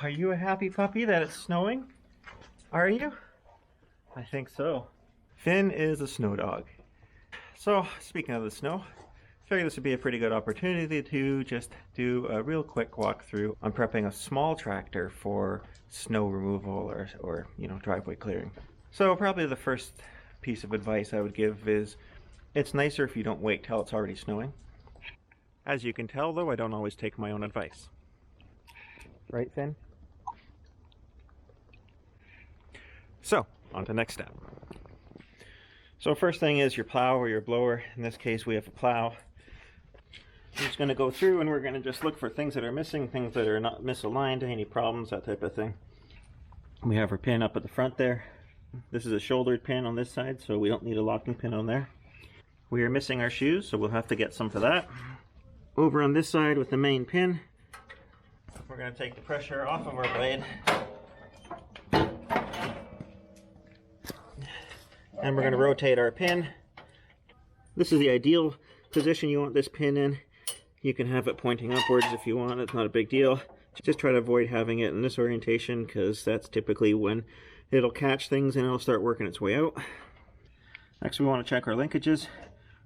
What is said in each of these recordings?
Are you a happy puppy that it's snowing? Are you? I think so. Finn is a snow dog. So, speaking of the snow, I figured this would be a pretty good opportunity to just do a real quick walkthrough on prepping a small tractor for snow removal or driveway clearing. So probably the first piece of advice I would give is it's nicer if you don't wait till it's already snowing. As you can tell though, I don't always take my own advice. Right, Finn? So, on to the next step. So first thing is your plow or your blower. In this case we have a plow. I'm just going to go through and we're going to just look for things that are missing, things that are not misaligned, any problems, that type of thing. We have our pin up at the front there. This is a shouldered pin on this side, so we don't need a locking pin on there. We are missing our shoes, so we'll have to get some for that. Over on this side with the main pin, we're going to take the pressure off of our blade. And we're going to rotate our pin. This is the ideal position you want this pin in. You can have it pointing upwards if you want, it's not a big deal. Just try to avoid having it in this orientation because that's typically when it'll catch things and it'll start working its way out. Next we want to check our linkages.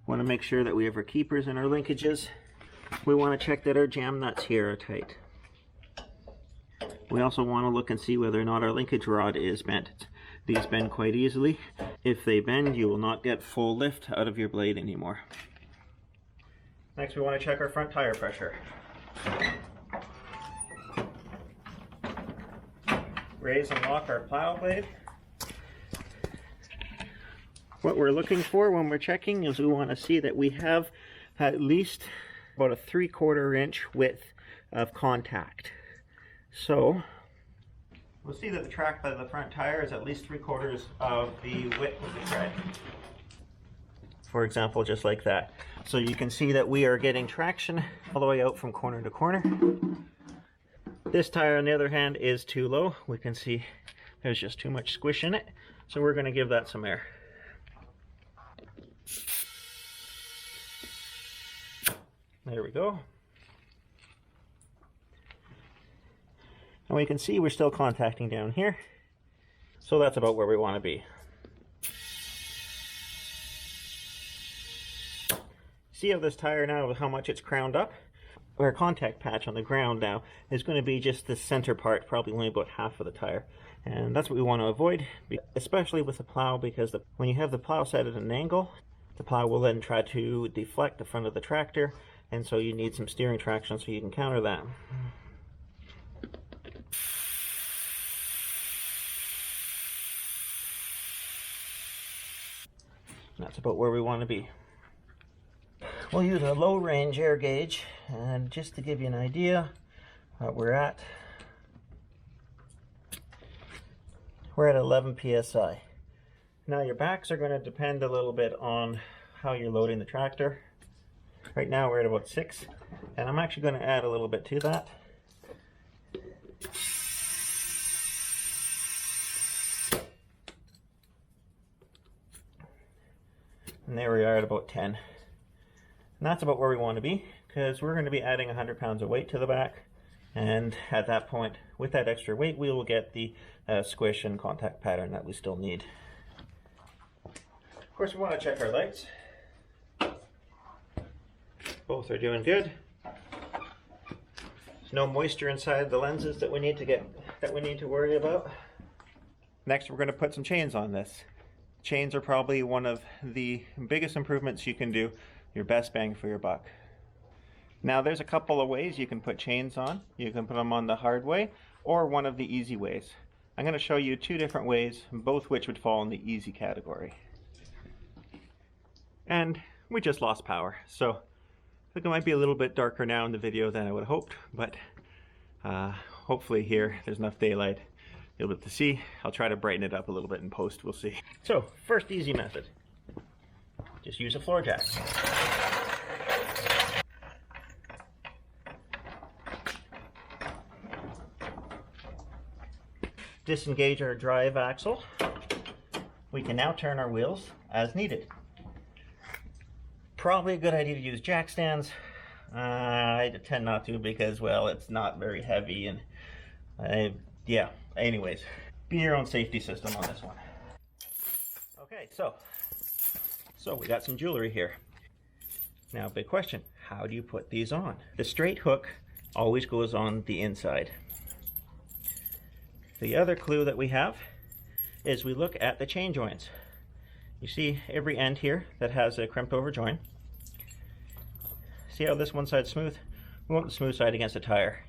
We want to make sure that we have our keepers in our linkages. We want to check that our jam nuts here are tight. We also want to look and see whether or not our linkage rod is bent. These bend quite easily. If they bend, you will not get full lift out of your blade anymore. Next we want to check our front tire pressure. Raise and lock our plow blade. What we're looking for when we're checking is we want to see that we have at least about a 3/4 inch width of contact. So we'll see that the track bed of the front tire is at least 3/4 of the width of the tread. For example, just like that. So you can see that we are getting traction all the way out from corner to corner. This tire, on the other hand, is too low. We can see there's just too much squish in it. So we're going to give that some air. There we go. And we can see we're still contacting down here. So that's about where we want to be. See how this tire now, how much it's crowned up? Our contact patch on the ground now is going to be just the center part, probably only about half of the tire. And that's what we want to avoid, especially with the plow, because when you have the plow set at an angle, the plow will then try to deflect the front of the tractor, and so you need some steering traction so you can counter that. And that's about where we want to be. We'll use a low range air gauge, and just to give you an idea what we're at 11 psi. Now your backs are going to depend a little bit on how you're loading the tractor. Right now we're at about 6, and I'm actually going to add a little bit to that. And there we are at about 10. And that's about where we want to be, because we're going to be adding 100 pounds of weight to the back, and at that point, with that extra weight, we will get the squish and contact pattern that we still need. Of course, we want to check our lights. Both are doing good. There's no moisture inside the lenses that we need to worry about. Next, we're going to put some chains on this. Chains are probably one of the biggest improvements you can do. Your best bang for your buck. Now there's a couple of ways you can put chains on. You can put them on the hard way or one of the easy ways. I'm going to show you 2 different ways, both which would fall in the easy category. And we just lost power, so I think it might be a little bit darker now in the video than I would have hoped, but hopefully here there's enough daylight you'll be able to see. I'll try to brighten it up a little bit in post, we'll see. So first easy method, just use a floor jack. Disengage our drive axle. We can now turn our wheels as needed. Probably a good idea to use jack stands. I tend not to because, well, it's not very heavy and Yeah, anyways, be your own safety system on this one. Okay, so we got some jewelry here. Now, big question, how do you put these on? The straight hook always goes on the inside. The other clue that we have is we look at the chain joints. You see every end here that has a crimped over joint. See how this one side's smooth? We want the smooth side against the tire.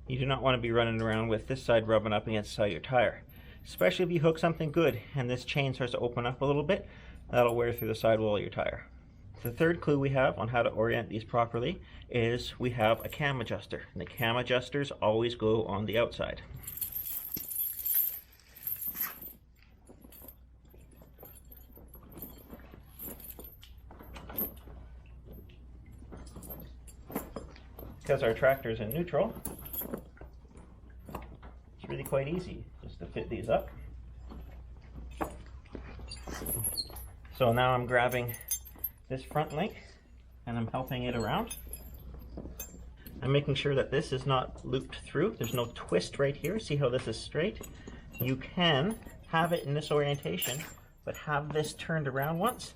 You do not want to be running around with this side rubbing up against the side of your tire. Especially if you hook something good and this chain starts to open up a little bit, that'll wear through the sidewall of your tire. The third clue we have on how to orient these properly is we have a cam adjuster. And the cam adjusters always go on the outside. Because our tractor's in neutral, it's really quite easy just to fit these up. So now I'm grabbing this front link and I'm helping it around. I'm making sure that this is not looped through. There's no twist right here. See how this is straight? You can have it in this orientation, but have this turned around once,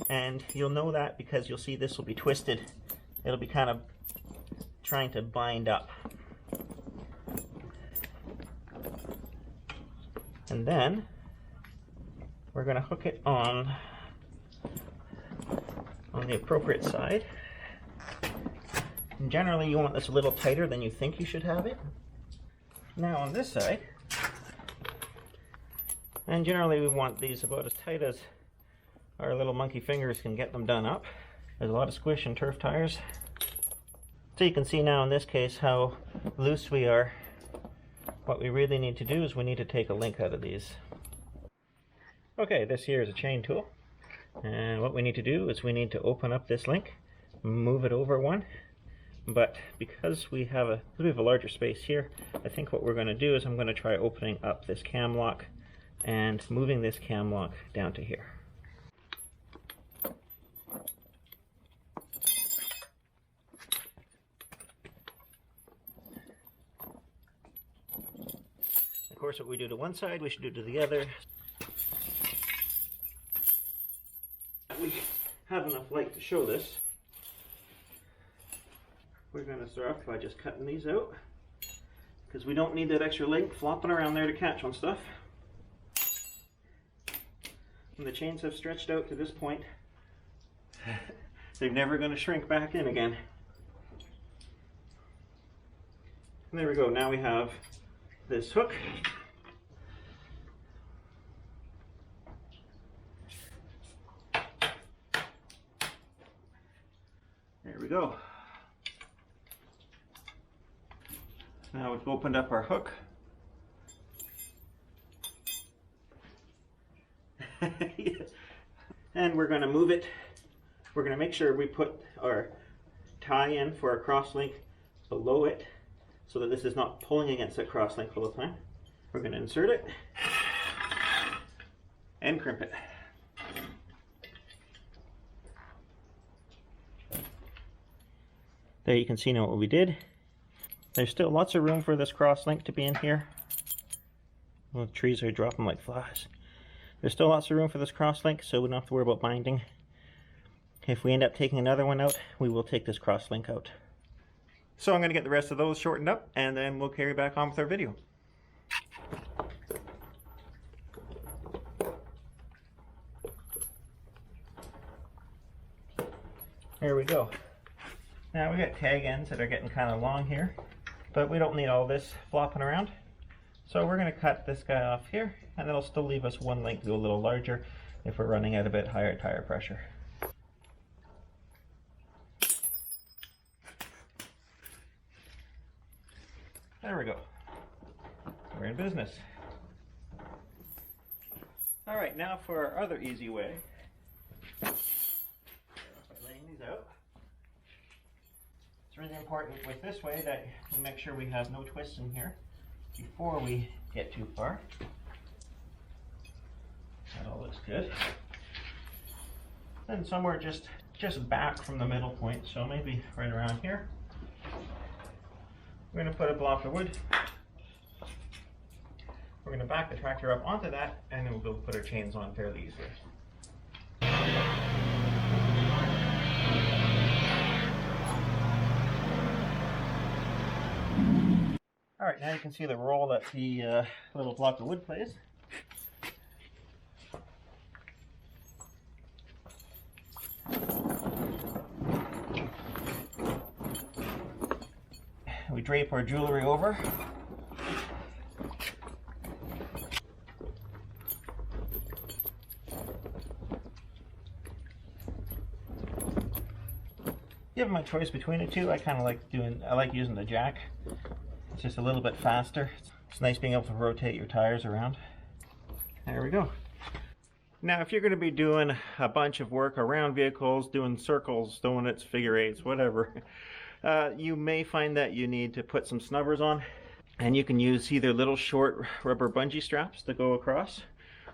and you'll know that because you'll see this will be twisted. It'll be kind of trying to bind up. And then we're going to hook it on the appropriate side. And generally you want this a little tighter than you think you should have it. Now on this side, and generally we want these about as tight as our little monkey fingers can get them done up. There's a lot of squish in turf tires. So you can see now in this case how loose we are. What we really need to do is we need to take a link out of these. Okay, this here is a chain tool. And what we need to do is we need to open up this link, move it over one. But because we have a larger space here, I think what we're going to do is I'm going to try opening up this cam lock and moving this cam lock down to here. Of course, what we do to one side, we should do to the other. We have enough light to show this. We're going to start off by just cutting these out, because we don't need that extra link flopping around there to catch on stuff. When the chains have stretched out to this point, they're never going to shrink back in again. And there we go. Now we have this hook. There we go. Now we've opened up our hook. And we're going to move it. We're going to make sure we put our tie in for our cross link below it so that this is not pulling against that cross link all the time. We're going to insert it and crimp it. There you can see now what we did. There's still lots of room for this cross link to be in here. Well, the trees are dropping like flies. There's still lots of room for this cross link, so we don't have to worry about binding. If we end up taking another one out, we will take this cross link out. So I'm going to get the rest of those shortened up, and then we'll carry back on with our video. There we go. Now we got tag ends that are getting kind of long here, but we don't need all this flopping around. So we're going to cut this guy off here, and it'll still leave us one link to go a little larger if we're running at a bit higher tire pressure. There we go. We're in business. Alright, now for our other easy way. By laying these out. It's really important with this way that we make sure we have no twists in here before we get too far. That all looks good. Then somewhere just back from the middle point, so maybe right around here. We're going to put a block of wood We're going to back the tractor up onto that, and then we'll be able to put our chains on fairly easily. Alright, now you can see the role that the little block of wood plays. We drape our jewelry over. Given my choice between the two, I like using the jack. It's just a little bit faster. It's nice being able to rotate your tires around. There we go. Now, if you're going to be doing a bunch of work around vehicles, doing circles, donuts, figure eights, whatever, you may find that you need to put some snubbers on, and you can use either little short rubber bungee straps to go across,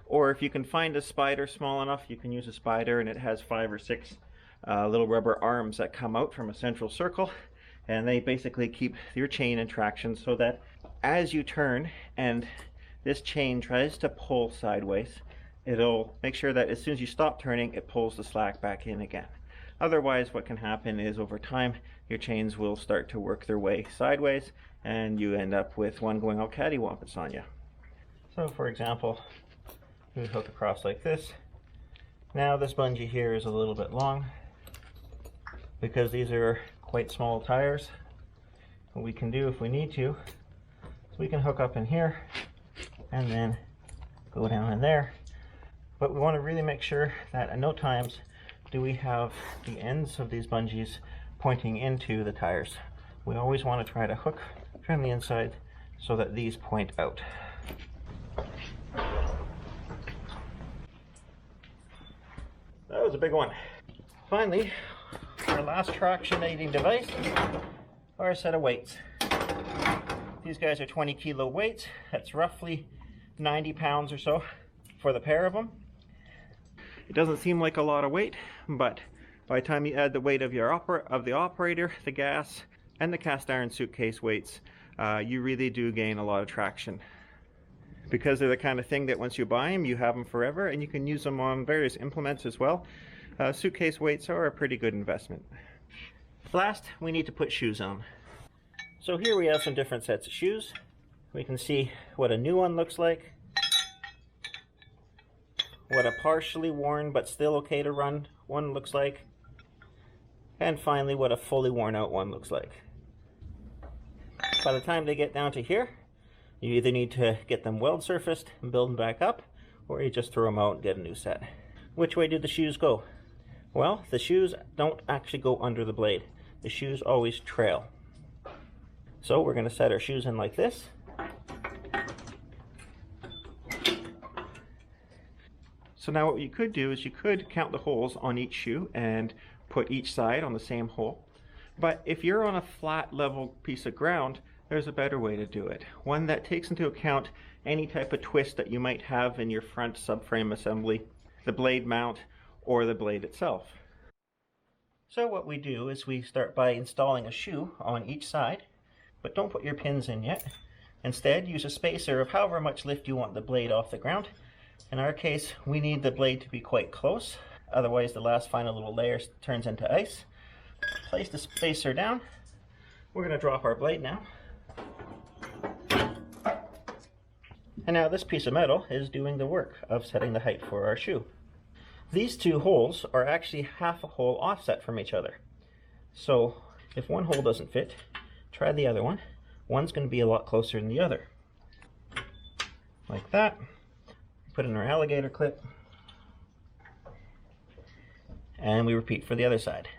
or if you can find a spider small enough, you can use a spider, and it has 5 or 6 little rubber arms that come out from a central circle, and they basically keep your chain in traction so that as you turn and this chain tries to pull sideways, it'll make sure that as soon as you stop turning, it pulls the slack back in again. Otherwise, what can happen is over time, your chains will start to work their way sideways, and you end up with one going all cattywampus on you. So for example, we hook across like this. Now this bungee here is a little bit long because these are quite small tires. What we can do if we need to is we can hook up in here and then go down in there. But we want to really make sure that at no times do we have the ends of these bungees pointing into the tires. We always want to try to hook from the inside so that these point out. That was a big one. Finally, our last traction aiding device are a set of weights. These guys are 20 kilo weights. That's roughly 90 pounds or so for the pair of them. It doesn't seem like a lot of weight, but by the time you add the weight of the operator, the gas, and the cast iron suitcase weights, you really do gain a lot of traction. Because they're the kind of thing that once you buy them, you have them forever, and you can use them on various implements as well. Suitcase weights are a pretty good investment. Last, we need to put shoes on. So here we have some different sets of shoes. We can see what a new one looks like, what a partially worn but still okay to run one looks like, and finally what a fully worn out one looks like. By the time they get down to here, you either need to get them weld surfaced and build them back up, or you just throw them out and get a new set. Which way do the shoes go? Well, the shoes don't actually go under the blade. The shoes always trail. So we're going to set our shoes in like this. So now what you could do is you could count the holes on each shoe and put each side on the same hole. But if you're on a flat level piece of ground, there's a better way to do it. One that takes into account any type of twist that you might have in your front subframe assembly, the blade mount, or the blade itself. So what we do is we start by installing a shoe on each side, but don't put your pins in yet. Instead, use a spacer of however much lift you want the blade off the ground. In our case, we need the blade to be quite close, otherwise the last final little layer turns into ice. Place the spacer down. We're going to drop our blade now. And now this piece of metal is doing the work of setting the height for our shoe. These two holes are actually half a hole offset from each other. So if one hole doesn't fit, try the other one. One's going to be a lot closer than the other. Like that. Put in our alligator clip. And we repeat for the other side.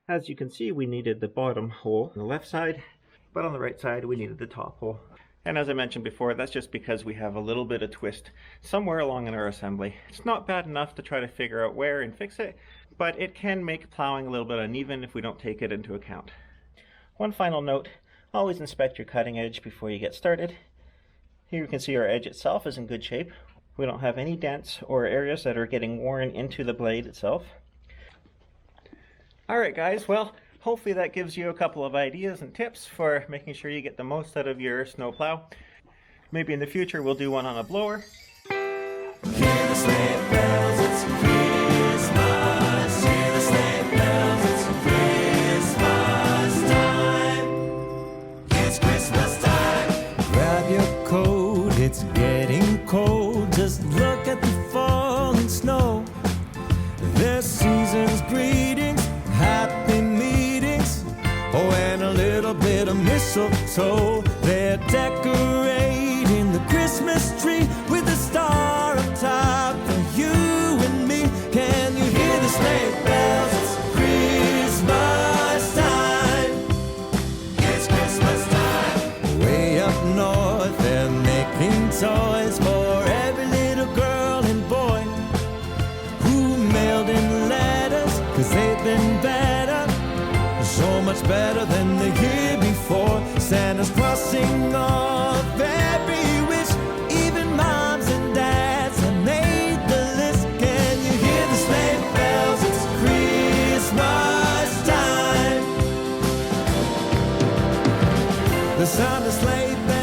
As you can see, we needed the bottom hole on the left side, but on the right side we needed the top hole. And as I mentioned before, that's just because we have a little bit of twist somewhere along in our assembly. It's not bad enough to try to figure out where and fix it, but it can make plowing a little bit uneven if we don't take it into account. One final note, always inspect your cutting edge before you get started. Here you can see our edge itself is in good shape. We don't have any dents or areas that are getting worn into the blade itself. Alright guys, well, hopefully that gives you a couple of ideas and tips for making sure you get the most out of your snowplow. Maybe in the future we'll do one on a blower. Hear the sleigh bells, it's Christmas. Hear the sleigh bells, it's Christmas time. It's Christmas time. Grab your coat, it's getting cold. Just look at the falling snow. There's season's greetings, happy meetings, oh, and a little bit of mistletoe. They're decorating the Christmas tree with a star up top for you and me. Can you hear the sleigh bells? It's Christmas time. It's Christmas time. Way up north, they're making toys for every little girl and boy who mailed in letters, 'cause they've been better, so much better than the year before. Santa's crossing off every wish, even moms and dads have made the list. Can you hear the sleigh bells? It's Christmas time. The sound of sleigh bells